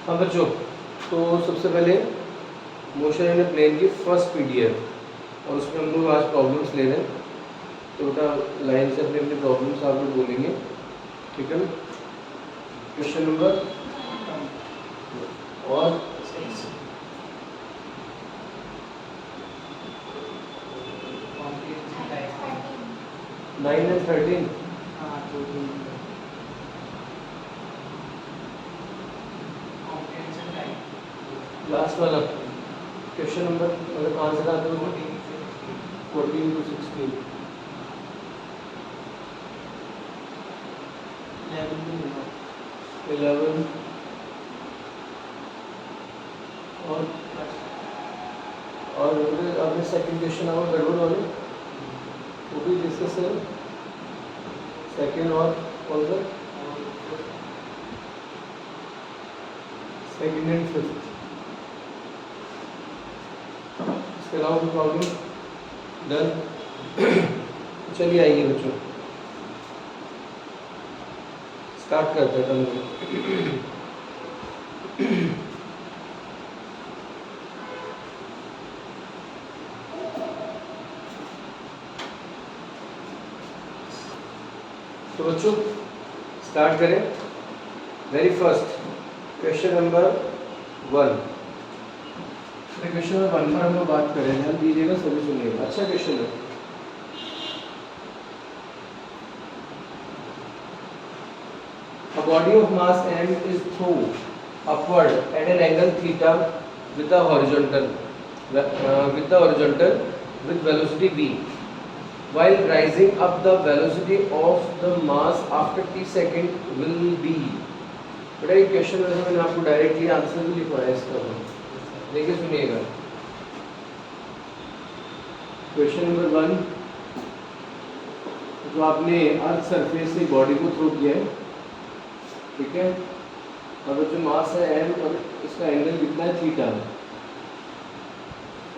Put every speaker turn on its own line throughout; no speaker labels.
हाँ बच्चों, तो सबसे पहले मोशन इन ए प्लेन की फर्स्ट पीडीएफ और उसमें हम लोग आज प्रॉब्लम्स ले रहे हैं। तो बेटा लाइन से अपने अपने प्रॉब्लम्स आप लोग बोलेंगे, ठीक है ना। क्वेश्चन नंबर और 9 and 13। लास्ट वाला क्वेश्चन नंबर मतलब कहाँ से आते हो? 14 to 16। 11 और आपने सेकंड क्वेश्चन आवा गड़बड़ वाले वो भी डिस्कस करें। सेकंड और कौन सा? Second and fifth. इसके अलावा कोई प्रॉब्लम? डन। चलिए आइए बच्चों, स्टार्ट करते हैं हम। तो बच्चों स्टार्ट करें। Very first question number 1। Question number 1 पर हम लोग बात करें, ध्यान दीजिएगा, सभी सुनिएगा। अच्छा क्वेश्चन है। A body of mass m is thrown upward at an angle theta with the horizontal with velocity v. While rising up, the velocity of the mass after t second will be। बेटा ये question वैसे मैंने आपको directly answer भी लिखवाया इसका, देखिए सुनिएगा। क्वेश्चन नंबर 1, जो आपने अर्थ सरफेस से बॉडी को थ्रो किया है, ठीक है, और जो मास है m और इसका एंगल कितना है? Theta.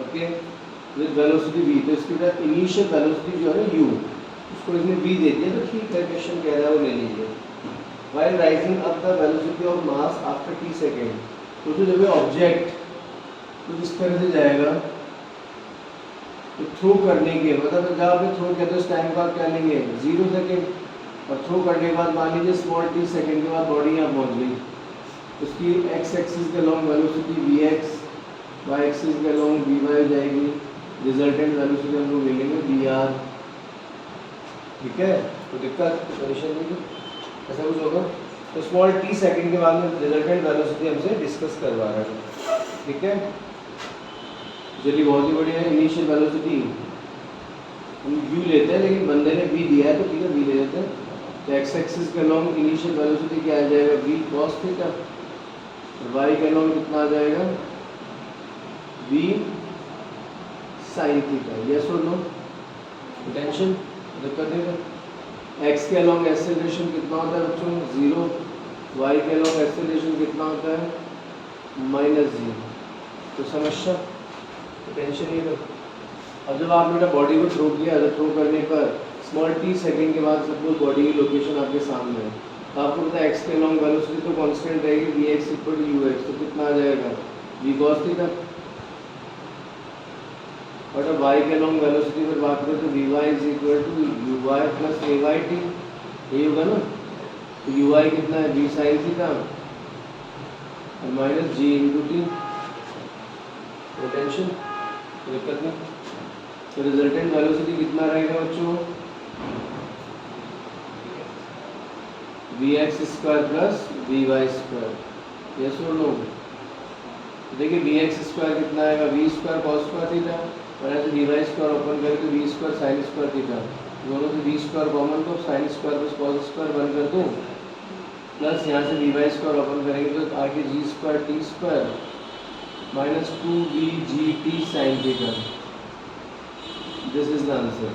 Okay, with velocity v। तो इसकी बेटा इनिशियल वेलोसिटी जो है ना u, उसको इसने v दे दिया, तो ठीक है, क्वेश्चन कह रहा है वो ले लीजिए। While rising up the velocity of mass after t second, तो जो जब ऑब्जेक्ट तो इस तरह से जाएगा, तो थ्रो करने के मतलब जब आपने थ्रो किया तो इस टाइम का क्या लेंगे? 0 सेकेंड। और थ्रो करने के बाद मान लीजिए स्मॉल t सेकेंड के बाद बॉडी यहाँ पहुँच गई, उसकी x एक्सिस के long velocity vx, y axis के लॉन्ग vy जाएगी, रिजल्टेंट वेलोसिटी हम लोग ले लेंगे vr। ठीक है, तो दिक्कत परेशानी नहीं, ऐसा कुछ होगा। तो स्मॉल t सेकेंड के बाद में रिजल्टेंट वेलोसिटी हमसे डिस्कस करवा रहा है, ठीक है। चलिए बहुत ही बढ़िया है। इनिशियल वेलोसिटी हम v लेते हैं, लेकिन बंदे ने v दिया है तो ठीक है v ले लेते हैं। तो x एक्सिस के लॉन्ग इनिशियल वेलोसिटी क्या आ जाएगा? v cos theta. और y के लॉन्ग कितना आ जाएगा? v sin theta. यस और नो? टेंशन दिक्कत नहीं है। x के लॉन्ग एक्सेलरेशन कितना होता है बच्चों? 0। y के लॉन्ग एक्सेलरेशन कितना होता है? -0। तो समस्या, टेंशन नहीं है। अब जब आपने बेटा बॉडी को थ्रो किया, तो थ्रो करने पर स्मॉल t सेकेंड के बाद सपोज बॉडी की लोकेशन आपके सामने है, तो आपको पता है x के लॉन्ग वेलोसिटी तो कांस्टेंट रहेगी, vx = ux। तो कितना आ जाएगा? v cos theta. और जब y के लॉन्ग वेलोसिटी पर बात करें तो vy = uy + ayt, यही होगा ना। तो uy कितना है? v sin थीटा और -g × t। टेंशन दिक्कत नहीं। तो रिजल्टेंट वेलोसिटी कितना रहेगा बच्चों? vx² + vy²। यस और नो? देखिए vx² कितना आएगा? v² cos² थीटा, और ऐसे dy² ओपन करके v² sin² थीटा। दोनों से v² कॉमन, तो sin² + cos² बन कर दूँ, प्लस यहाँ से vy² ओपन करेंगे तो आगे g² t² -2vgt sin theta. This is the answer.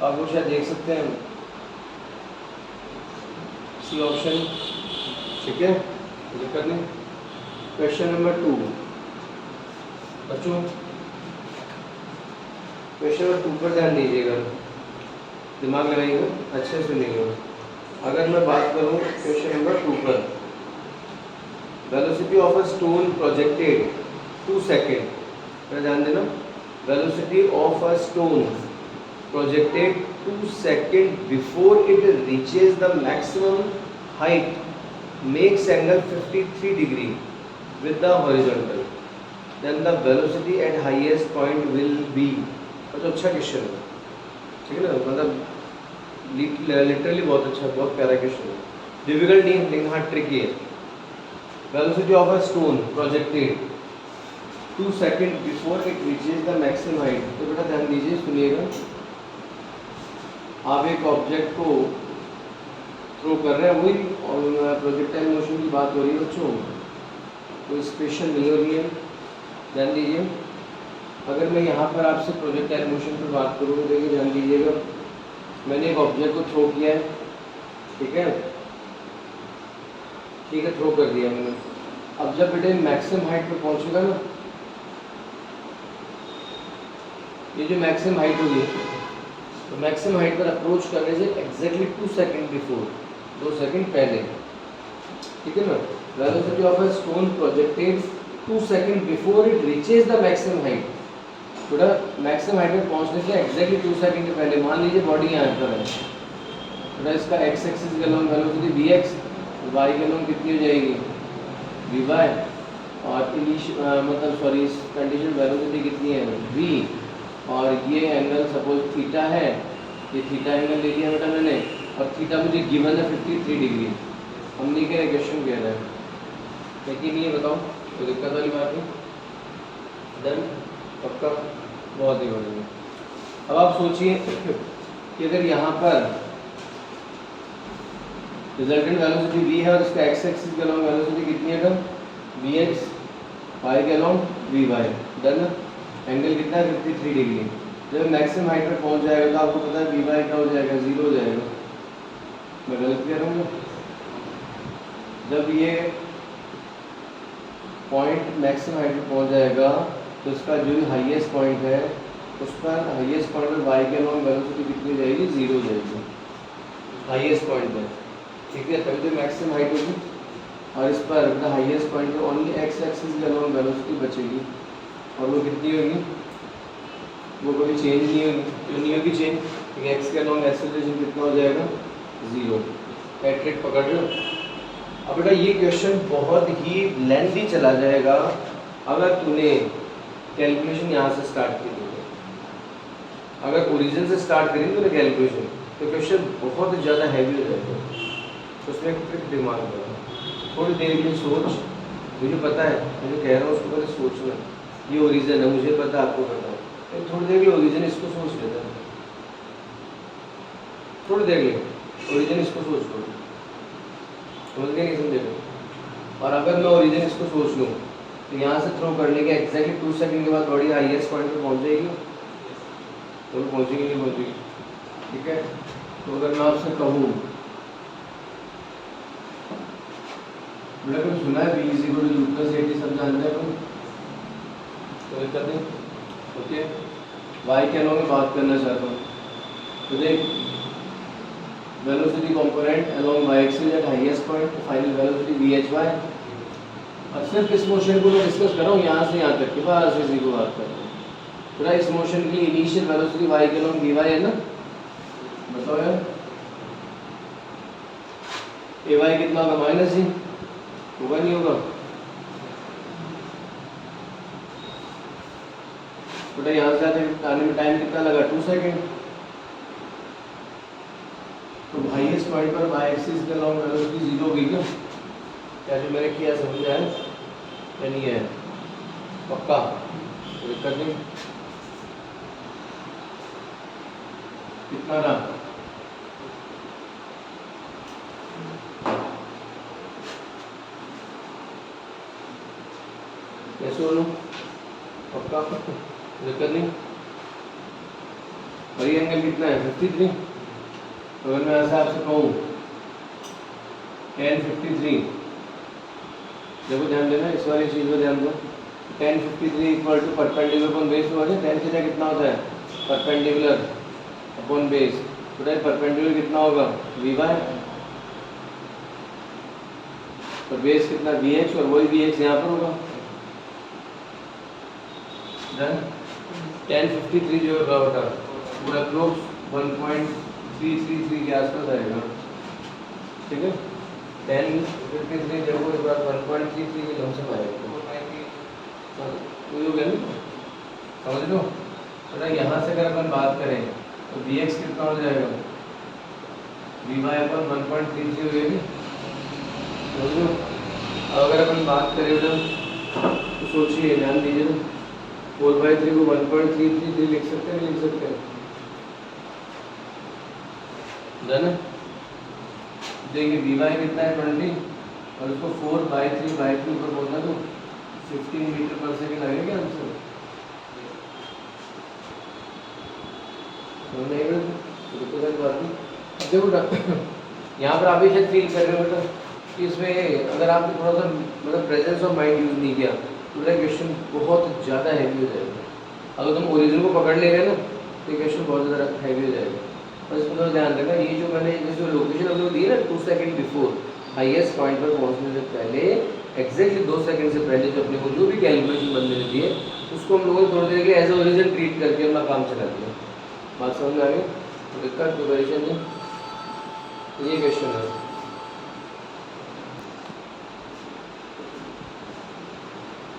आप वो शायद देख सकते हैं सी ऑप्शन, ठीक है, दिक्कत नहीं। क्वेश्चन नंबर 2 बच्चों, क्वेश्चन नंबर 2 पर ध्यान दीजिएगा, दिमाग लगाइएगा, अच्छे से सुनिएगा। अगर मैं बात करूं क्वेश्चन नंबर 2 पर, velocity of a stone projected 2 second, ध्यान देना, velocity of a stone projected 2 second before it reaches the maximum height makes angle 53 degree with the horizontal, then the velocity at highest point will be। तो अच्छा question है, ठीक है ना, मतलब literally बहुत अच्छा, बहुत प्यारा क्वेश्चन है, डिफिकल्ट नहीं लेकिन हाँ ट्रिकी है। Velocity of a stone projected 2 second before it reaches the maximum height. तो बेटा ध्यान दीजिए, सुनिएगा, आप एक ऑब्जेक्ट को थ्रो कर रहे हैं, वही और प्रोजेक्टाइल मोशन की बात हो रही है बच्चों, कोई स्पेशल नहीं हो रही है, ध्यान दीजिए। अगर मैं यहाँ पर आपसे प्रोजेक्टाइल मोशन पर बात करूँ, देखिए ध्यान दीजिएगा, मैंने एक ऑब्जेक्ट को थ्रो किया है, ठीक है, ठीक है, थ्रो कर दिया मैंने। अब जब बेटे मैक्सिमम हाइट पर पहुँचेगा ना, ये जो मैक्सिमम हाइट होगी, तो मैक्सिमम हाइट पर अप्रोच करने से एग्जैक्टली 2 सेकेंड बिफोर, 2 सेकेंड पहले, ठीक है ना, velocity of a stone projected 2 second before it reaches the maximum height. थोड़ा मैक्सिमम हाइट में पहुंचने से एग्जैक्टली 2 सेकेंड के पहले, मान लीजिए बॉडी यहाँ पर है, थोड़ा इसका एक्स एक्सिस के along velocity v x, y के अलॉन्ग कितनी हो जाएगी वी वाई, और मतलब सॉरी इस कंडीशन वेलोसिटी कितनी है वी, और ये एंगल सपोज थीटा है, ये थीटा एंगल ले लिया बेटा मैंने, और थीटा मुझे गिवन है 53 डिग्री। हम नहीं कह रहे, क्वेश्चन कह रहे हैं, लेकिन ये बताओ तो दिक्कत वाली बात नहीं, डन, पक्का, बहुत ही बढ़िया। अब आप सोचिए कि अगर यहाँ पर रिजल्टेंट वेलोसिटी v है और इसका एक्स एक्सिस के अलॉन्ग वेलोसिटी कितनी है, वी एक्स, वाई के along v y, done, angle कितना है 53 डिग्री। जब मैक्सिमम हाइट पर पहुंच जाएगा तो आपको पता है वी वाई क्या हो जाएगा, 0 हो जाएगा। मैं गलत कह रहा हूँ? जब ये पॉइंट मैक्सिमम हाइट पर पहुंच जाएगा तो इसका जो हाईएस्ट पॉइंट है, उस पर हाईएस्ट पॉइंट पर वाई के अलॉन्ग वेलोसिटी कितनी हो जाएगी, 0 हो जाएगी हाईएस्ट पॉइंट पर, ठीक है, तभी तो मैक्सिमम हाइट होगी। और इस पर हाईएस्ट पॉइंट पर ओनली एक्स एक्सिस के अलॉन्ग वेलोसिटी बचेगी, और वो कितनी होगी, वो कभी चेंज नहीं होगी, क्यों नहीं होगी चेंज, क्योंकि एक्स के अलॉन्ग एक्सेलरेशन कितना हो जाएगा, 0। ट्रिक पकड़ लो। अब बेटा ये क्वेश्चन बहुत ही लेंथी चला जाएगा अगर तूने कैलकुलेशन यहाँ से स्टार्ट की थी। अगर ओरिजिन से स्टार्ट करेंगे तूने कैलकुलेशन, तो क्वेश्चन बहुत ज़्यादा हैवी हो जाएगा। तो उसमें एक ट्रिक दिमाग लगा, थोड़ी देर के लिए सोच, मुझे पता है मुझे कह रहा हूँ उसको पहले सोचना, ये ओरिजिन है मुझे पता, आपको पता है, थोड़ी देर के लिए ओरिजिन इसको सोच लेता है, थोड़ी देर के लिए ओरिजिन इसको सोच लो, समझ गए नहीं समझे? और अगर मैं ओरिजिन इसको सोच लूँ तो यहाँ से थ्रो करने के एग्जैक्टली 2 सेकंड के बाद बॉडी हाईएस्ट पॉइंट पे पहुँच जाएगी, तो पहुँचेगी नहीं पहुँचेगी, ठीक है। तो अगर मैं आपसे कहूँ, बेटा कुछ सुना है b is equal to u plus a t, सब जानते हैं अपन, तो दिक्कत नहीं, ओके। वाई के अलॉन्ग में बात करना चाहता हूँ, तो देख velocity component along y axis at highest point, final velocity v h y. और सिर्फ इस मोशन को मैं डिस्कस कर रहा हूँ यहाँ से यहाँ तक के बाद इसी को बात कर रहा हूँ। पूरा इस मोशन की इनिशियल वेलोसिटी वाई के अलोंग वी वाई है ना, बताओ यार, ए वाई कितना होगा, माइनस जी होगा नहीं होगा, बेटा यहाँ से आने में टाइम कितना लगा, 2 सेकेंड। तो हाईएस्ट पॉइंट पर वाई एक्सिस के अलॉन्ग वेलोसिटी 0 होगी क्या जो मैंने किया समझ आया या नहीं है, पक्का दिक्कत नहीं, कितना रहा, कैसे बोलूँ, पक्का दिक्कत नहीं। और ये एंगल कितना है 53, तो अगर मैं ऐसा आपसे कहूँ tan 53, देखो ध्यान देना इस वाली चीज़ में ध्यान दो, tan 53 equal to perpendicular upon base होगा, tan थीटा कितना होता है, परपेंडिकुलर अपॉन बेस, तो परपेंडिकुलर कितना होगा वी वाई, तो बेस कितना Vx और वही Vx यहाँ पर होगा। डन। 1053 जो होगा बटा पूरा अप्रोक्स 1.333 के आसपास आएगा। ठीक है, 1053 जब वो 1.33 के लमसम आएगा। तो हो गया ना, समझ लो बेटा। यहाँ से अगर अपन बात करें तो Vx कितना हो जाएगा, Vy अपन 1.33 हो गया। समझ लो। अब अगर अपन बात करें बेटा तो सोचिए, ध्यान दीजिए ना, 4/3 को 1.333 लिख सकते हैं, लिख सकते हैं ना। देखिए Vy कितना है 20 और उसको 4/3/2 पर बोलना तो 15 मीटर पर सेकेंड लगेगा आंसर। देखो यहाँ पर आप ही शायद फील कर रहे हो बेटा कि इसमें अगर आपने थोड़ा सा मतलब प्रेजेंस ऑफ माइंड यूज़ नहीं किया तो क्वेश्चन बहुत ज़्यादा हैवी हो जाएगा। अगर तुम ओरिजिन को पकड़ ले गए ना तो क्वेश्चन बहुत ज़्यादा हैवी हो जाएगा। बस इसमें थोड़ा ध्यान रखना, ये जो मैंने जो लोकेशन हम लोग दी है ना 2 सेकंड बिफोर हाईएस्ट पॉइंट पर पहुँचने से पहले, एग्जैक्टली 2 सेकंड से पहले जो अपने को जो भी कैलकुलेशन बंदे ने दी है उसको हम लोगों ने थोड़ी देर के एज ए ओरिजिन ट्रीट करके अपना काम चला दिया। बात समझ में आ गई? तो दिक्कत प्रिपरेशन है, ये क्वेश्चन है।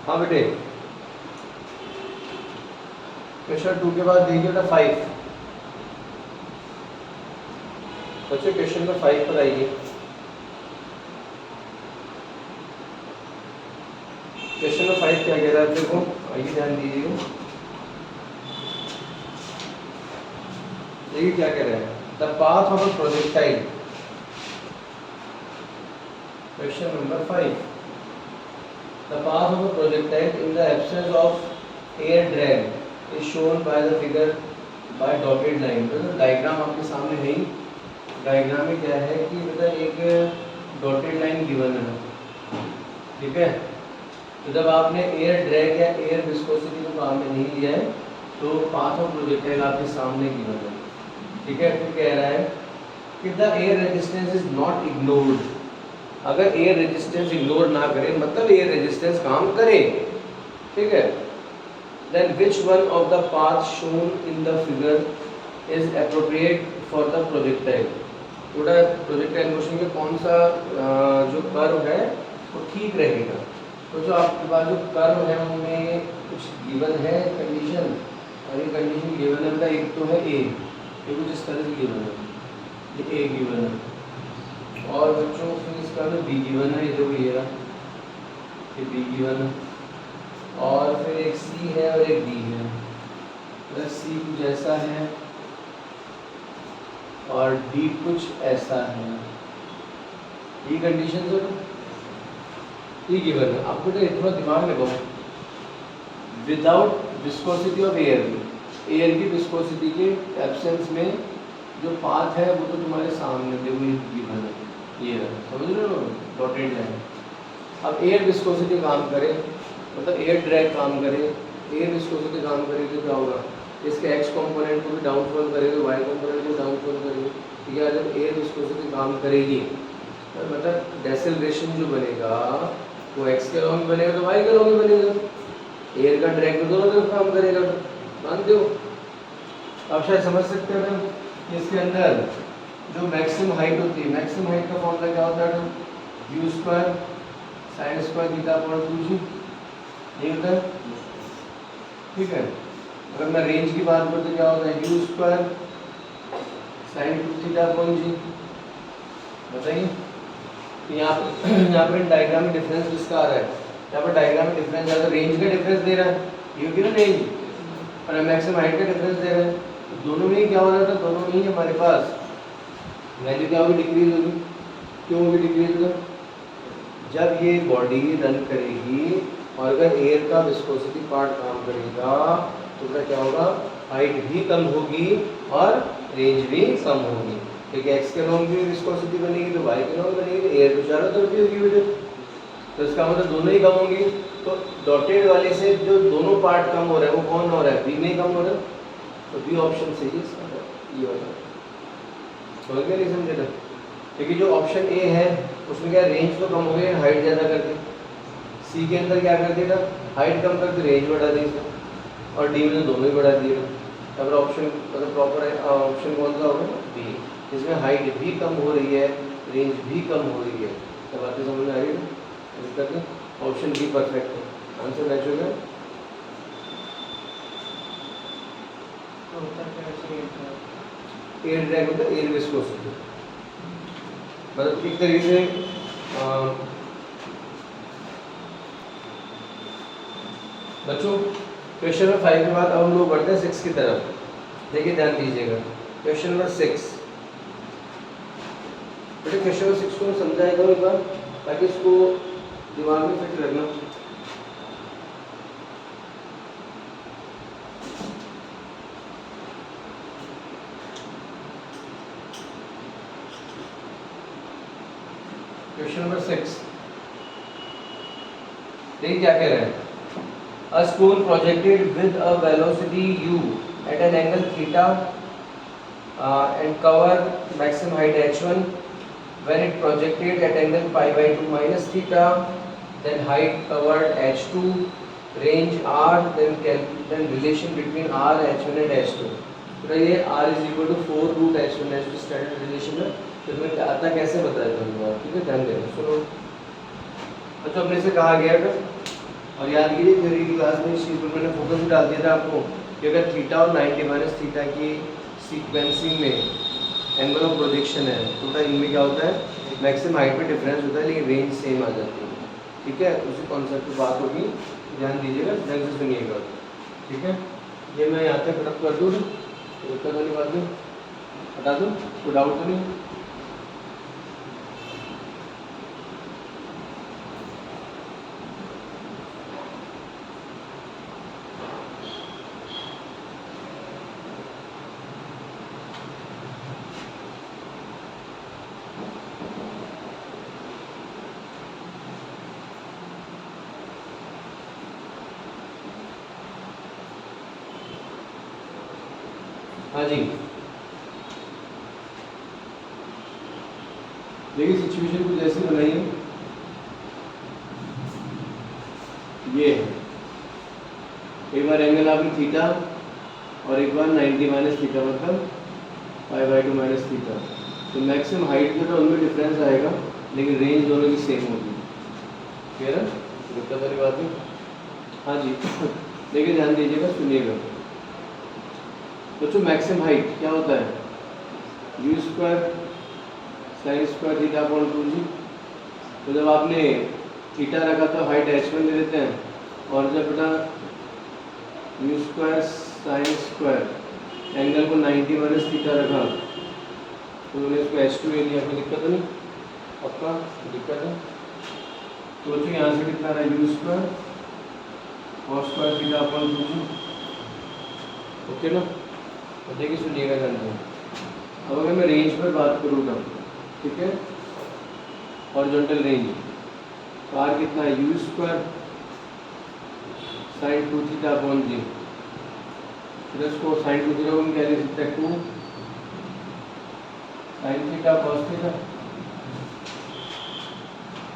हाँ बेटे, क्वेश्चन 2 के बाद देखिए बेटा 5। बच्चे क्वेश्चन नंबर 5 पर आइए। क्वेश्चन नंबर 5 क्या कह रहा है देखो, आइए ध्यान दीजिए। देखिए क्या कह रहा है, the path of a projectile. Question number 5, the path of a projectile in the absence of air drag is shown by the figure by dotted line. तो डायग्राम आपके सामने है ही। डायग्राम में क्या है कि मतलब एक डॉटेड लाइन गिवन है, ठीक है। तो जब आपने एयर ड्रैग या एयर विस्कोसिटी को काम में नहीं लिया है तो पाथ ऑफ प्रोजेक्टाइल आपके सामने गिवन है, ठीक है। फिर कह रहा है कि the air resistance is not ignored. अगर एयर रेजिस्टेंस इग्नोर ना करे मतलब एयर रेजिस्टेंस काम करे, ठीक है, then which one of the path shown in the figure is appropriate for the projectile. थोड़ा प्रोजेक्टाइल मोशन में कौन सा जो कर्व है वो ठीक रहेगा। तो जो आपके पास जो कर्व है उनमें कुछ गिवन है कंडीशन, और ये कंडीशन गिवन है, मतलब एक तो है ए, ये कुछ इस तरह से गिवन है, ये ए गिवन है, और बच्चों फिर इसका में बी गिवन है, ये देखो ये रहा, ये बी गिवन है, और फिर एक सी है और एक डी है। प्लस सी कुछ ऐसा है और डी कुछ ऐसा है, ये कंडीशन है ये गिवन है। आपको तो थोड़ा दिमाग लगाओ, without viscosity of air, air की विस्कोसिटी के एब्सेंस में जो पाथ है वो तो तुम्हारे सामने देखो ये गिवन है, ये रहा, समझ रहे हो डॉटेड लाइन। अब एयर विस्कोसिटी काम करे मतलब एयर ड्रैग काम करे, एयर विस्कोसिटी काम करेगी तो क्या होगा, इसके एक्स कंपोनेंट को भी डाउनफॉल करेगी, वाई कंपोनेंट को डाउनफॉल करेगी, ठीक है। जब एयर विस्कोसिटी काम करेगी तो मतलब डेसेलरेशन जो बनेगा वो एक्स के लॉन्ग बनेगा तो वाई के लॉन्ग बनेगा। एयर का ड्रैग तो दोनों तरफ काम करेगा, मान दो। आप शायद समझ सकते हो कि इसके अंदर जो मैक्सिमम हाइट होती है, मैक्सिमम हाइट का फॉर्मूला क्या होता है, u square sine square theta upon 2g, ये होता है, ठीक है। अगर मैं रेंज की बात करूँ तो क्या होता है, u square sine 2 theta upon g। बताइए यहाँ पर डायग्राम में डिफरेंस किसका आ रहा है, यहाँ पर डायग्राम में डिफरेंस आ रहा है, रेंज का डिफरेंस दे रहा है, ये कि ना रेंज, और मैक्सिमम हाइट का डिफरेंस दे रहा है। तो दोनों में ही क्या हो रहा था, दोनों में ही हमारे पास वैल्यू क्या होगी, डिक्रीज होगी। क्यों होगी डिक्रीज? जब ये बॉडी रन करेगी और अगर एयर का विस्कोसिटी पार्ट काम करेगा तो क्या होगा, हाइट भी कम होगी और रेंज भी कम होगी, क्योंकि एक्स के लॉन्ग भी विस्कोसिटी बनेगी तो वाई के लॉन्ग बनेगी, तो एयर तो चारों तरफ ही होगी बेटे, तो इसका मतलब दोनों ही कम होंगी। तो डॉटेड वाले से जो दोनों पार्ट कम हो रहा है वो कौन हो रहा है, बी में कम हो रहा है, तो बी ऑप्शन सही है इसका, ये वाला। समझ गया नहीं समझे? क्योंकि जो ऑप्शन ए है उसमें क्या रेंज तो कम हो गई, हाइट ज़्यादा कर दी। सी के अंदर क्या कर दिया था, हाइट कम कर दी, रेंज बढ़ा दी इसने, और डी में तो दोनों ही बढ़ा दिए। अगर ऑप्शन मतलब प्रॉपर है, ऑप्शन कौन सा होगा, बी, जिसमें हाइट भी कम हो रही है, रेंज भी कम हो रही है। तो बातें समझ में आ रही है इस करके, ऑप्शन बी परफेक्ट है, आंसर मैच हो गया। एयर ड्रैग होता है, एयर विस्कोसिटी, मतलब एक तरीके से बच्चों क्वेश्चन नंबर 5 के बाद अब हम लोग बढ़ते हैं 6 की तरफ। देखिए ध्यान दीजिएगा, क्वेश्चन नंबर 6। बेटे क्वेश्चन नंबर 6 को समझाएगा एक बार, ताकि इसको दिमाग में फिट रखना। क्वेश्चन नंबर 6 देखिए क्या कह रहे हैं। A spoon projected with a velocity u at an angle theta and cover maximum height h1. When it projected at angle pi by 2 minus theta, then height covered h2, range r, then relation between r, h1 and h2. तो ये r is equal to 4 root h1 h2 standard relation है। तो इसमें आता कैसे बताया था हमने, ठीक है ध्यान देना। सुनो बच्चों, अपने से कहा गया था और याद कीजिए थ्योरी की क्लास में इस चीज़ पर मैंने फोकस भी डाल दिया था आपको कि अगर थीटा और 90 माइनस थीटा की सीक्वेंसिंग में एंगल ऑफ प्रोजेक्शन है तो इनमें क्या होता है, मैक्सिमम हाइट में डिफरेंस होता है लेकिन रेंज सेम आ जाती है। ठीक है, उसी कॉन्सेप्ट की बात होगी, ध्यान दीजिएगा, ध्यान से सुनिएगा। ठीक है, ये मैं यहाँ तक खत्म कर दूँ, दिक्कत वाली बात नहीं, हटा दूँ, कोई डाउट तो नहीं। हाँ जी, देखिए सिचुएशन कुछ ऐसी बनाई है, ये एक बार एंगल आपकी थीटा और एक बार 90 माइनस थीटा, मतलब पाई बाई 2 माइनस थीटा। तो मैक्सिमम हाइट जो था उनमें डिफरेंस आएगा लेकिन रेंज दोनों की सेम होगी। क्लियर है, दिक्कत वाली बात नहीं। हाँ जी देखिए ध्यान दीजिएगा, सुनिएगा बच्चों। मैक्सिमम हाइट क्या होता है, u square sine square theta upon 2g। तो जब आपने थीटा रखा तो हाइट h1 ले लेते हैं, और जब बेटा you square sine square angle को 90 माइनस थीटा रखा तो उन्होंने इसको h2 ले लिया। कोई दिक्कत नहीं, आपका दिक्कत है तो बच्चों यहाँ से कितना रहा, you square cos square theta upon 2g। Okay ना, तो देखिए सुनिएगा ध्यान से। अब अगर मैं रेंज पर बात करूँगा, ठीक है, हॉरिजॉन्टल रेंज, तो आर कितना है, u square sine 2 theta upon g. फिर इसको साइन 2 थीटा को क्या लिख सकते हैं, 2 साइन थीटा कॉस थीटा,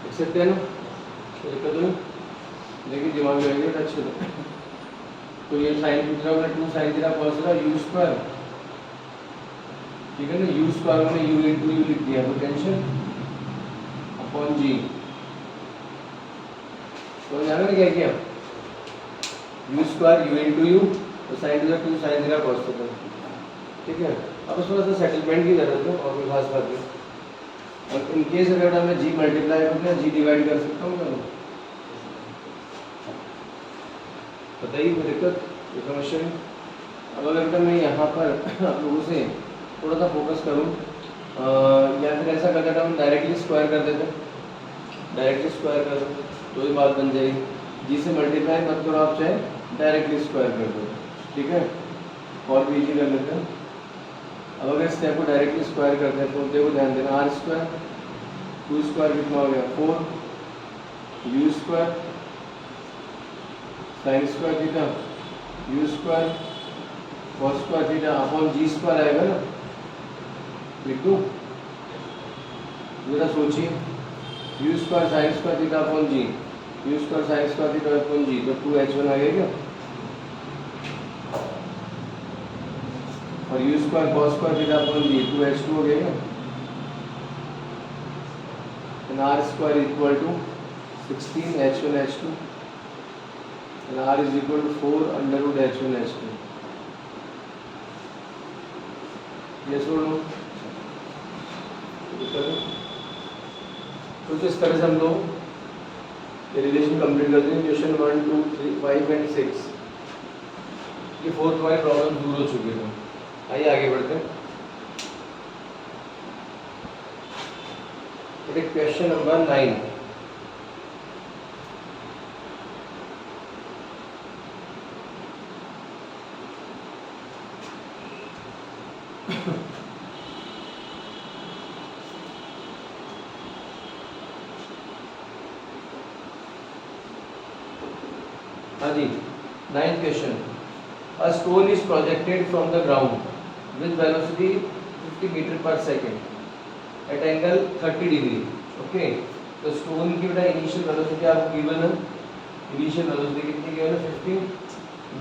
लिख सकते हैं ना, तो दिक्कत नहीं। देखिए दिमाग में आएगा अच्छे से। तो ये साइन थीटा का 2 sine theta cos theta u square, ठीक है ना, यू स्क्वायर में यू इंटू यू लिख दिया, पोटेंशियल अपॉन जी। तो जाना क्या किया, u square u into u, तो sine theta 2 sine theta cos theta. ठीक है, अब थोड़ा सा सेटलमेंट की जरूरत है और कोई खास बात नहीं। और इन केस अगर मैं जी मल्टीप्लाई करूँ या जी डिवाइड कर सकता हूँ क्या, बताइए कोई दिक्कत, कोई समस्या नहीं। अब अगर मैं यहाँ पर आप लोगों से थोड़ा सा फोकस करूँ, या फिर ऐसा कर देता हूँ डायरेक्टली स्क्वायर कर देते, डायरेक्टली स्क्वायर कर दो तो ही बात बन जाएगी। जी से मल्टीप्लाई मत करो आप, चाहे डायरेक्टली स्क्वायर कर दो, ठीक है, और भी इजी कर लेते हैं। अब अगर स्टेप को डायरेक्टली स्क्वायर करते हैं तो देखो ध्यान देना, आर स्क्वायर 2 स्क्वायर कितना हो गया 4, u square sine square theta u square cos square theta upon g square आएगा ना, लिख दूँ, जरा सोचिए u square sine square theta upon g, u square sine square theta upon g, तो 2h1 आ गया क्या, और u square cos square theta upon g 2h2 हो गया क्या, and r square equal to 16 h1 h2 and r is equal to 4 under root h1 h2। Yes और no? तो इस तरह से हम लोग ये रिलेशन कंप्लीट करते हैं। क्वेश्चन 1 2 3 5 एंड 6 ये 4th वाली प्रॉब्लम दूर हो चुकी है। आइए आगे बढ़ते हैं। Question number 9। हाँ जी, 9th question. A stone is projected from the ground with velocity 50 metre पर second at angle 30 degree. Okay, तो स्टोन की बेटा इनिशियल वेलोसिटी आपको गिवन है, इनिशियल वेलोसिटी कितनी गिवन है 50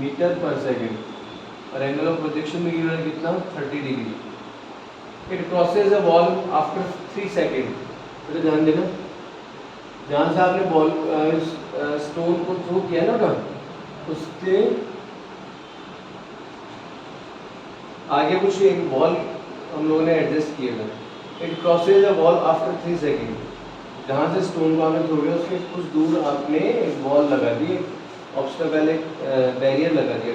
मीटर पर सेकेंड, और एंगल ऑफ प्रोजेक्शन में गिवन है कितना 30 degree. It crosses a wall after 3 second. तो ध्यान देना, जहाँ से आपने बॉल स्टोन को थ्रो किया ना, उसके आगे कुछ एक बॉल हम लोगों ने एडजस्ट किया था। It crosses a wall after 3 second. जहाँ से स्टोन को आपने थ्रो किया उसके कुछ दूर आपने एक वॉल लगा दी, ऑब्स्टेकल, एक बैरियर लगा दिया,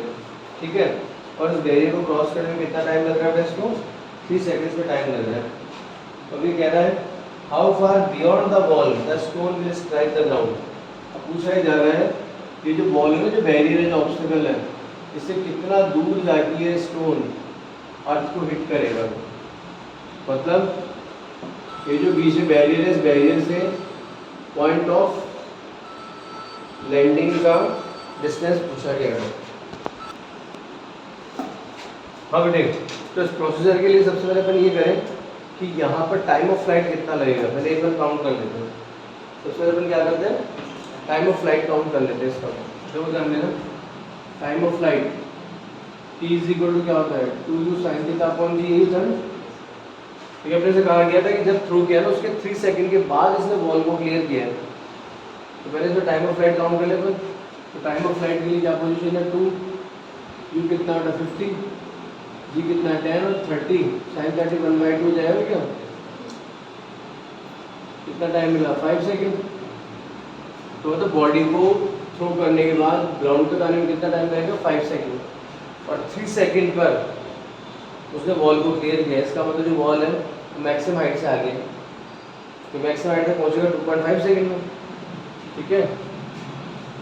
ठीक है, और उस बैरियर को क्रॉस करने में कितना टाइम लग रहा है इसको 3 सेकेंड्स में टाइम लग रहा है। तो अभी कह रहा है how far beyond the wall the stone will strike the ground. अब पूछा ही जा रहा है कि जो बॉल है, जो बैरियर है, जो ऑब्स्टेकल है, इससे कितना दूर जाके ये स्टोन अर्थ को हिट करेगा। मतलब ये जो बीच में बैरियर है, इस बैरियर से पॉइंट ऑफ लैंडिंग का डिस्टेंस पूछा गया है। हाँ बेटे, तो इस प्रोसीजर के लिए सबसे पहले अपन ये करें कि यहाँ पर टाइम ऑफ फ्लाइट कितना लगेगा, पहले एक बार काउंट कर लेते हैं। सबसे पहले अपन क्या करते हैं, टाइम ऑफ फ्लाइट काउंट कर लेते हैं इसका। जो ध्यान देना, time of flight t is equal to क्या होता है 2u sin थीटा अपॉन जी, यही था। ठीक है, अपने से कहा गया था कि जब थ्रू किया ना उसके 3 सेकंड के बाद इसने बॉल को क्लियर किया है। तो पहले इसमें टाइम ऑफ फ्लाइट काउंट कर ले अपन। तो टाइम ऑफ फ्लाइट के लिए क्या पोजीशन है 2, u कितना होता है 50, g कितना है 10 और 30, sin 30 1/2 जाएगा क्या, कितना टाइम मिला 5 सेकंड। तो मतलब बॉडी को थ्रो करने के बाद ग्राउंड तक आने में कितना टाइम लगेगा 5 सेकंड, और 3 सेकंड पर उसने बॉल को क्लियर किया। इसका मतलब जो बॉल है मैक्सिमम हाइट से आगे, तो मैक्सिमम हाइट तक पहुंचेगा 2.5 सेकंड में। ठीक है,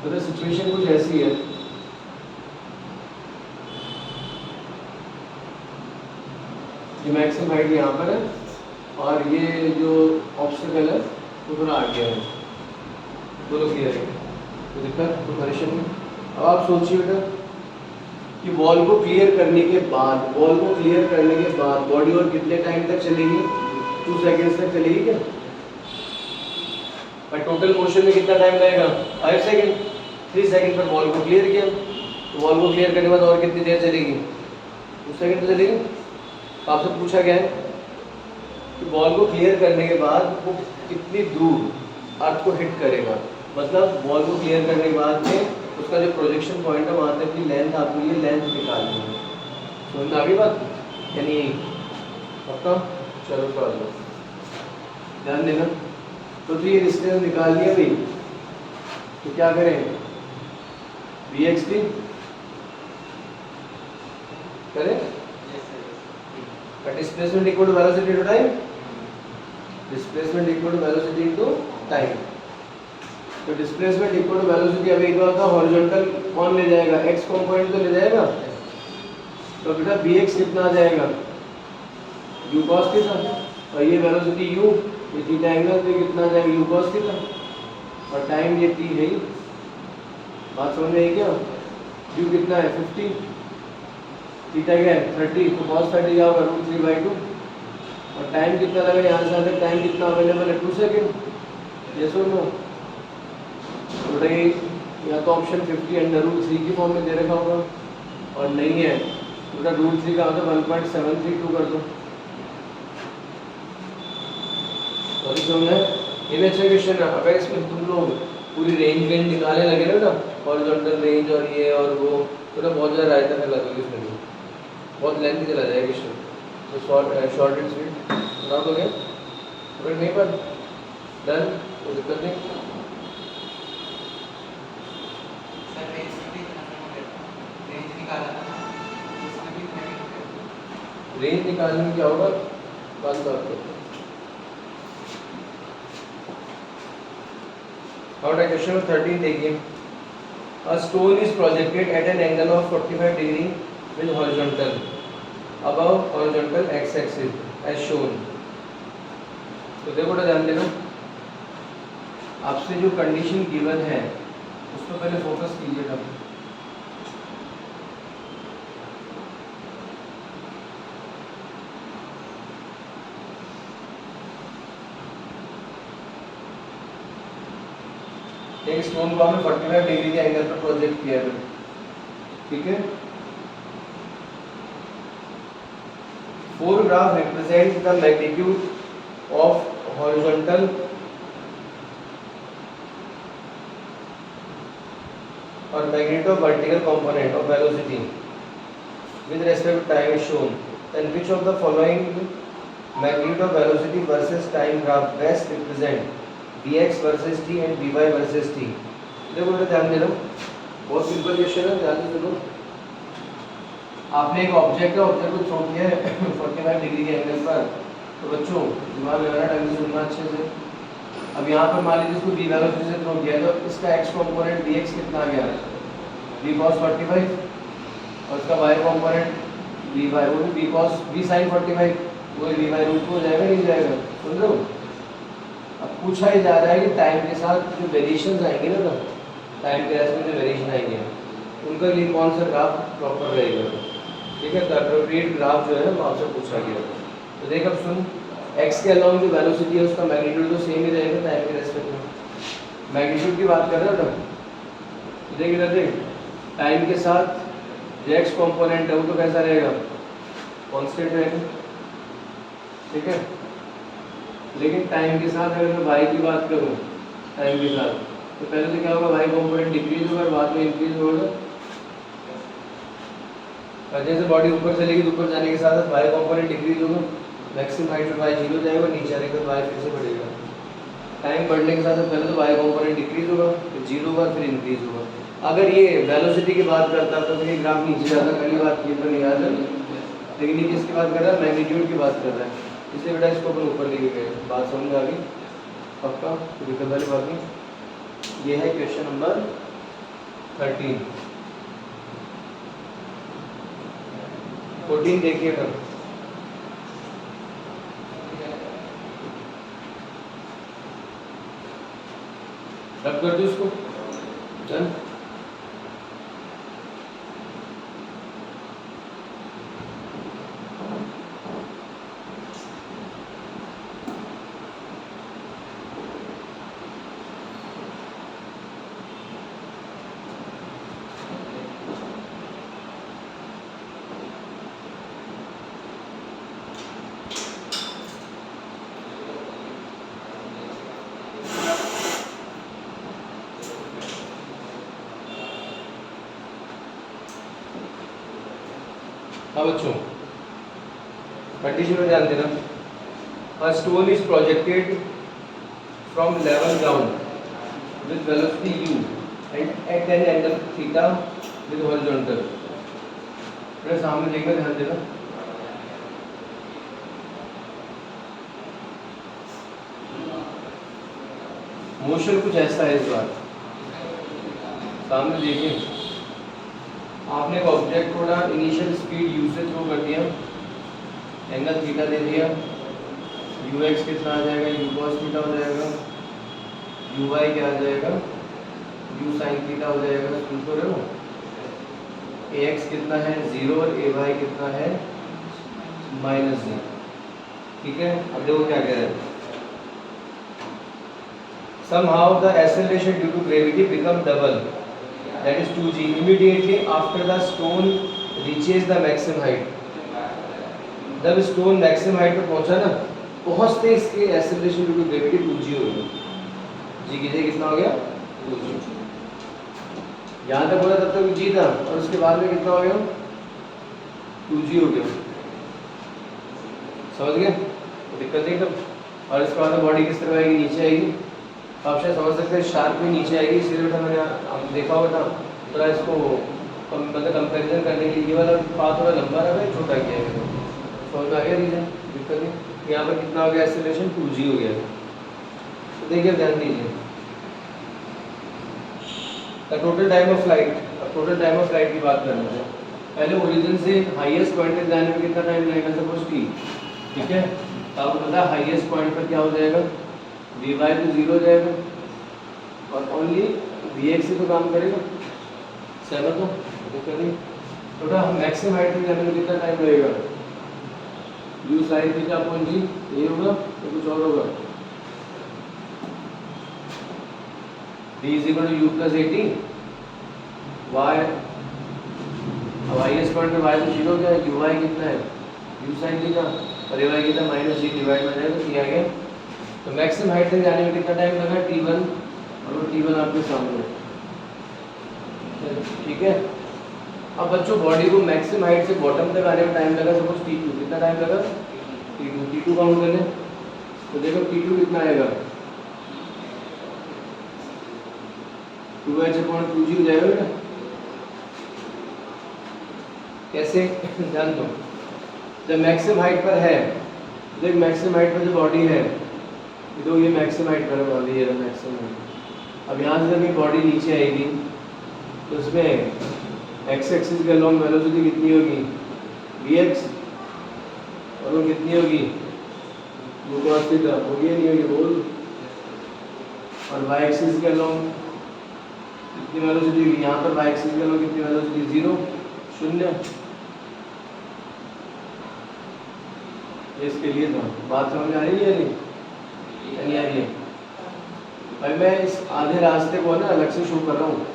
तो सिचुएशन कुछ ऐसी है। ये मैक्सिमम हाइट यहाँ पर है, और ये जो ऑब्स्टेकल है वो थोड़ा आगे है, दोनों क्लियर है, तो दिक्कत तो परेशान नहीं। अब आप सोचिए बेटा कि बॉल को क्लियर करने के बाद, बॉल को क्लियर करने के बाद बॉडी और कितने टाइम तक चलेगी, 2 सेकेंड्स तक चलेगी क्या, पर टोटल मोशन में कितना टाइम लगेगा 5 सेकेंड। 3 सेकेंड पर बॉल को क्लियर किया, तो बॉल को क्लियर करने के बाद और कितनी देर चलेगी 2 सेकेंड तो चलेगी। तो आपसे पूछा गया है कि बॉल को क्लियर करने के बाद वो कितनी दूर अर्थ को हिट करेगा। मतलब बॉल को क्लियर करने के बाद में उसका जो प्रोजेक्शन पॉइंट है वहाँ तक की लेंथ, आपको ये लेंथ निकालनी है। समझ में आ गई बात, यानी पक्का। चलो कर लो, ध्यान देना। तो ये डिस्टेंस निकाल लिया भाई, तो क्या करें bxt करें, displacement equal to velocity into time, displacement equal to velocity into time. तो डिस्प्लेसमेंट इक्वल टू वेलोसिटी, अब एक बार का हॉरिजॉन्टल कौन ले जाएगा, x कंपोनेंट तो ले जाएगा, तो बेटा bx कितना आ जाएगा u cos थीटा, और ये वेलोसिटी u, ये थीटा एंगल पे कितना आ जाएगा u cos थीटा, और टाइम ये t है। बात समझ में आई क्या, u कितना है 50, थीटा क्या है 30, तो cos 30 क्या होगा √3/2, और टाइम कितना लगा यहाँ से आने, टाइम कितना अवेलेबल है 2 सेकेंड। ये सुनो या तो ऑप्शन 50 √3 की फॉर्म में दे रखा होगा और नहीं है तो √3 का होता है 1.732 कर दो। और इसमें ये भी अच्छा क्वेश्चन है। अगर इसमें तुम लोग पूरी रेंज निकालने लगे ना हॉरिजॉन्टल रेंज और ये और वो तो बहुत ज़्यादा रायता फैला दोगे इसमें भी, बहुत लेंथी चला जाएगा क्वेश्चन। तो शॉर्ट एंड स्वीट बना दोगे अगर नहीं पर डन कोई दिक्कत नहीं। रेंज निकालने में क्या होगा बात करो। क्वेश्चन 13 देखिए। A stone is projected at an angle of 45 degree with horizontal above horizontal x-axis as shown। तो देखो ना ध्यान देना, आपसे जो कंडीशन गिवन है उस पर पहले फोकस कीजिएगा। एक स्टोन को हमने 45 डिग्री के एंगल पर प्रोजेक्ट किया है, ठीक है। For graph represent the magnitude of horizontal और magnitude of vertical component of velocity with respect to time is shown. Then which of the following magnitude of velocity versus time graph best represent Vx versus t and Vy versus t। देखो बेटा ध्यान दे लो, बहुत simple question है, ध्यान से सुनो। आपने एक ऑब्जेक्ट को थ्रो किया है 45 डिग्री के एंगल पर, तो बच्चों दिमाग लगाना, ढंग से सुनना अच्छे से। अब यहाँ पर मान लीजिए इसको v वेलोसिटी से थ्रो किया है तो इसका x कंपोनेंट Vx कितना आ गया v cos 45 और इसका y कंपोनेंट Vy वो भी v cos v sin 45 वो Vy रूट हो जाएगा नहीं जाएगा, सुन रहे हो। अब पूछा ही जा रहा है कि टाइम के साथ जो वेरिएशंस आएंगे ना, टाइम के रेस्पेक्ट में जो वेरिएशन आएंगे उनके लिए कौन सा ग्राफ प्रॉपर रहेगा, ठीक है। तो अप्रोप्रिएट ग्राफ जो है वो आपसे पूछा गया। तो देख अब सुन, x के अलाउंग जो वेलोसिटी है उसका मैग्नीट्यूड तो सेम ही रहेगा टाइम के रेस्पेक्ट में। मैग्नीट्यूड की बात कर रहे हो ना, तो देख इधर देख, टाइम के साथ जो x कॉम्पोनेंट है वो तो कैसा रहेगा, कॉन्स्टेंट रहेगा, ठीक है। लेकिन टाइम के साथ अगर मैं y की बात करूँ टाइम के साथ, तो पहले तो क्या होगा, y कंपोनेंट डिक्रीज होगा और बाद में इंक्रीज होगा। और जैसे बॉडी ऊपर चलेगी तो ऊपर जाने के साथ y कंपोनेंट डिक्रीज होगा, मैक्सिमम हाइट पर y 0 जाएगा, नीचे आने के बाद y फिर से बढ़ेगा। टाइम बढ़ने के साथ पहले तो y कंपोनेंट डिक्रीज होगा, फिर 0 होगा, फिर इंक्रीज होगा। अगर ये वेलोसिटी की बात करता तो फिर ये ग्राफ नीचे जाता, पहली बात ये तो नहीं याद है। लेकिन ये किसकी बात कर रहा है, मैग्नीट्यूड की बात कर रहा है, इसलिए बेटा इसको अपन ऊपर लेके गए। बात समझ आ गई पक्का, कोई दिक्कत वाली बात नहीं। ये है क्वेश्चन नंबर 13। 14 देखिएगा। रब कर दो इसको, डन। हाँ बच्चों कंडीशन में ध्यान देना। A stone is projected from level ground with velocity u and at an angle theta with horizontal। मेरे सामने देखना, ध्यान देना। मोशन कुछ ऐसा है इस बार, सामने देखिए। आपने एक ऑब्जेक्ट को ना इनिशियल स्पीड u से थ्रो कर दिया, एंगल थीटा दे दिया, ux कितना आ जाएगा, u cos थीटा हो जाएगा, uy क्या आ जाएगा, u sin थीटा हो जाएगा, सुन तो रहे हो। ax कितना है 0 और ay कितना है -0, ठीक है। अब देखो क्या कह रहे हैं, somehow the acceleration due to gravity become double, that is 2g immediately after the stone reaches the maximum height. जब स्टोन मैक्सिमम हाइट पर पहुंचा ना, पहुंचते इसके acceleration due to gravity 2g हो गया। जी कीजिए कितना हो गया 2g। यहाँ तक बोला तब तक g था और उसके बाद में कितना हो गया 2g हो गया। समझ गए? दिक्कत नहीं तब। और इसके बाद बॉडी किस तरह आएगी, नीचे आएगी। आप शायद समझ सकते हैं शार्प में नीचे आएगी, इसलिए बेटा मैंने आप देखा होगा ना थोड़ा इसको मतलब कंपैरिजन करने के लिए ये वाला पाथ थोड़ा लंबा रहा है, छोटा किया है। समझ में आ गया रीजन? दिक्कत नहीं। यहाँ पर कितना हो गया एक्सेलरेशन 2g हो गया। तो देखिए ध्यान दीजिए the total time of flight. अब टोटल टाइम ऑफ फ्लाइट की बात कर रहे हैं। पहले ओरिजिन से हाईएस्ट पॉइंट तक जाने में कितना टाइम लगेगा, सपोज t, ठीक है। तो आपको पता है हाईएस्ट पॉइंट पर क्या हो जाएगा, वी वाई तो 0 हो जाएगा और ओनली वी एक्स से तो काम करेगा। सहमत हो? दिक्कत नहीं। टोटल मैक्सिमम हाइट तक जाने में कितना टाइम लगेगा, u sine theta upon g, ये होगा तो कुछ और होगा। d is equal to u plus 80 y, अब हाईएस्ट पॉइंट पे y तो 0 हो गया, यू वाई कितना है यू साइन थीटा और ये y कितना माइनस जी डिवाइड में जाएगा तो किया गया। तो मैक्सिमम हाइट तक जाने में कितना टाइम लगा t1 और वो t1 आपके सामने है, ठीक है। अब बच्चों बॉडी को मैक्सिमम हाइट से बॉटम तक आने में टाइम लगा सपोज t2, कितना टाइम लगा t2 काउंट करने। तो देखो t2 कितना आएगा 2h/2g हो जाएगा बेटा। कैसे जान दो, जब मैक्सिमम हाइट पर है, देख मैक्सिमम हाइट पर जो बॉडी है तो ये मैक्सिमम हाइट पर बॉडी है मैक्सिमम हाइट। अब यहाँ से जब ये बॉडी नीचे आएगी तो उसमें एक्स एक्सिस के लॉन्ग वेलोसिटी कितनी होगी vx और वो कितनी होगी वो cos थीटा होगी नहीं होगी बोल। और y एक्सिस के लॉन्ग कितनी वेलोसिटी होगी, यहाँ पर y एक्सिस के लॉन्ग कितनी वेलोसिटी 0 0। इसके लिए था बात समझ में आ रही है नहीं आ रही है? भाई मैं इस आधे रास्ते को ना अलग से शो कर रहा हूँ,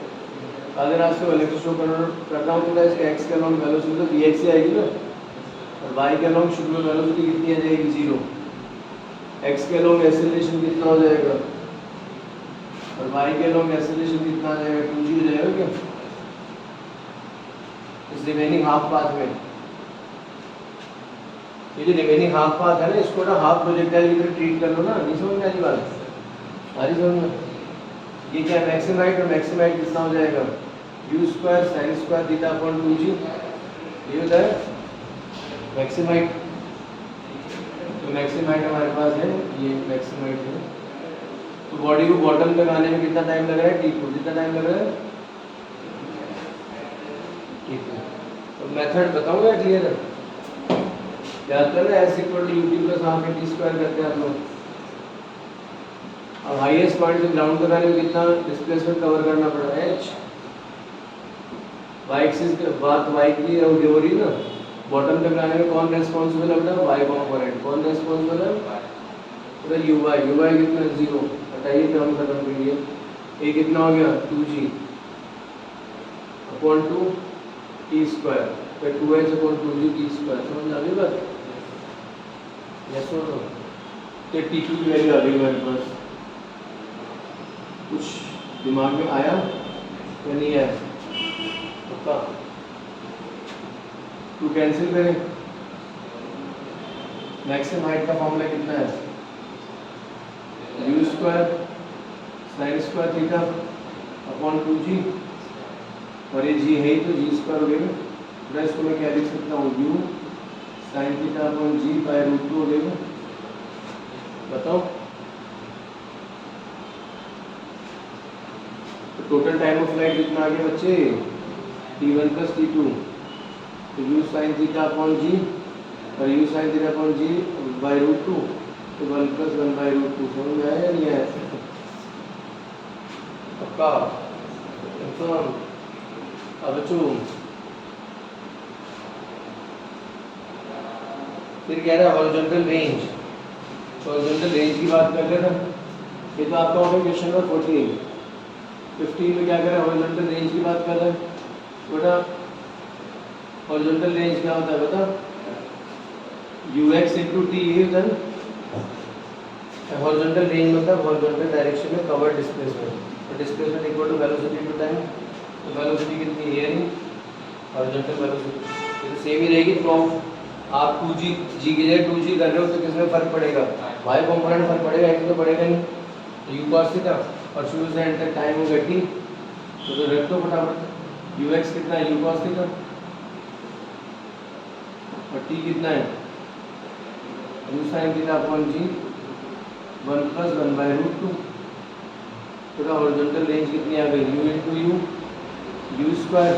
आधे रास्ते को अलग से शो करता हूँ। तो इसका एक्स के लॉन्ग वेलोसिटी तो वी एक्स ही आएगी ना, और वाई के लॉन्ग शुरू में वेलोसिटी कितनी आ जाएगी 0। एक्स के लॉन्ग एक्सेलरेशन कितना हो जाएगा और वाई के लॉन्ग एक्सेलरेशन कितना आ जाएगा 2g हो जाएगा क्या इस रिमेनिंग हाफ पाथ में। ये जो रिमेनिंग हाफ पाथ है ना, इसको ना हाफ प्रोजेक्टाइल की तरह ट्रीट कर लो ना। नहीं समझ में आ रही बात? आ रही समझ में? ये क्या मैक्सिमम हाइट और मैक्सिमम हाइट कितना हो जाएगा u square sin square theta upon 2g, ये होता है मैक्सिमम हाइट। तो मैक्सिमम हाइट हमारे पास है, ये मैक्सिमम हाइट है। तो बॉडी को बॉटम तक आने में कितना टाइम लग रहा है t2, कितना टाइम लग रहा है t2। तो मेथड बताऊंगा क्लियर है? याद करना s equal to ut plus half t square करते हैं आप लोग। अब हाईएस्ट पॉइंट से ग्राउंड तक आने में कितना डिस्प्लेसमेंट कवर करना पड़ा h। y एक्सिस के बात y की हो रही ना, बॉटम तक आने में कौन रेस्पॉन्सिबल है बेटा y कंपोनेंट, कौन रेस्पॉन्सिबल है तो uy कितना 0 हटाइए टर्म खत्म करिए। ये कितना हो गया 2g अपॉन 2 t स्क्वायर फिर 2h upon 2g t square. समझ आ गई बात? यस और नो? तो t2 की वैल्यू आ गई हमारे पास। कुछ दिमाग में आया या नहीं आया? पक्का? टू कैंसिल करें, मैक्सिमम हाइट का फॉर्मूला कितना है u square sin square theta upon 2g और ये g है ही तो g स्क्वायर हो गया। तो इसको मैं क्या लिख सकता हूँ u sin theta upon g by root 2 हो गया। बताओ तो टोटल टाइम ऑफ फ्लाइट कितना आ गया बच्चे t1 प्लस t2। तो u sin theta upon g और u sin theta upon g by root 2 तो 1 प्लस 1 बाय रूट 2। समझ में आया या नहीं आया? पक्का कंफर्म? अब बच्चों फिर कह रहा है हॉरिजॉन्टल रेंज। हॉरिजॉन्टल रेंज की बात कर रहे ना, ये तो आपका हो गया क्वेश्चन नंबर 14। 15 में क्या कर रहा है, हॉरिजॉन्टल रेंज की बात कर रहा है बेटा। हॉरिजॉन्टल रेंज क्या होता है बता, ux इंटू टी ये होता है। हॉरिजॉन्टल रेंज मतलब हॉरिजॉन्टल डायरेक्शन में कवर्ड डिस्प्लेसमेंट, तो displacement equal to velocity to time. तो वेलोसिटी कितनी है नहीं, हॉरिजॉन्टल वेलोसिटी तो सेम ही रहेगी। तो आप 2g g की जगह 2g कर रहे हो तो किसमें फर्क पड़ेगा, y कंपोनेंट फर्क पड़ेगा, x तो पड़ेगा नहीं। तो u cos थीटा और शुरू से एंड तक टाइम होगा t, तो रख दो फटाफट। ux कितना है, u cos थीटा, और t कितना है, u sin theta upon g 1 + 1/√2। तो हॉरिजॉन्टल रेंज कितनी आ गई, u इंटू u स्क्वायर,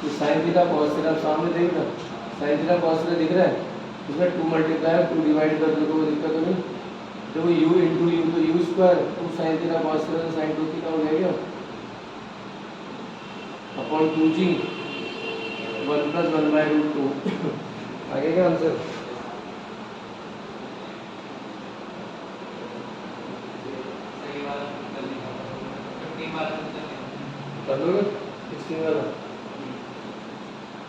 तो साइन थीटा कॉस थीटा सामने देख ना, साइन थीटा कॉस थीटा दिख रहा है, इसमें 2 मल्टीप्लाई 2 डिवाइड कर दो तो कोई दिक्कत नहीं। देखो u इंटू u तो u square 2 sine theta cos theta तो साइन 2 थीटा हो जाएगा अपॉन 2g 1 + 1/√2। आगे क्या आंसर, कर दोगे 16 वाला,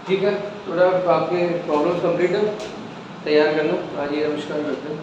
ठीक है। थोड़ा आपके प्रॉब्लम्स कंप्लीट है, तैयार कर लो, आज ये नमस्कार करते हैं।